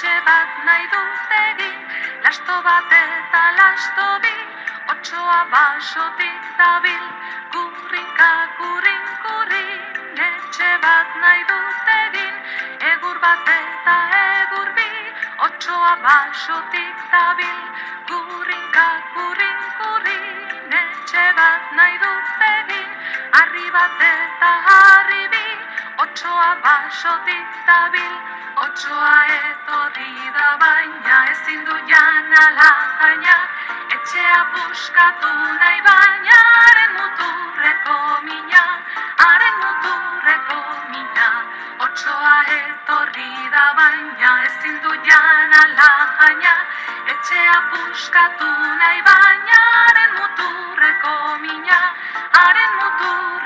etxe bat nahi dut egin, lasto bat eta lasto bi, otsoa basotik dabil, kurrinka, kurrin, kurrin, etxe bat nahi dut egin, egur bat eta egur bi, otsoa basotik dabil, kurrinka, kurrin, kurrin, etxe bat nahi dut egin, harri bat eta harri bi, otsoa basotik dabil, otsoa etorri da baina ezin du jana lazaina, etxea puskatu nahi baina haren muturreko mina, haren muturreko mina, otsoa etorri da baina ezin du jana lazaina, etxea puskatu nahi baina haren muturreko mina, haren muturreko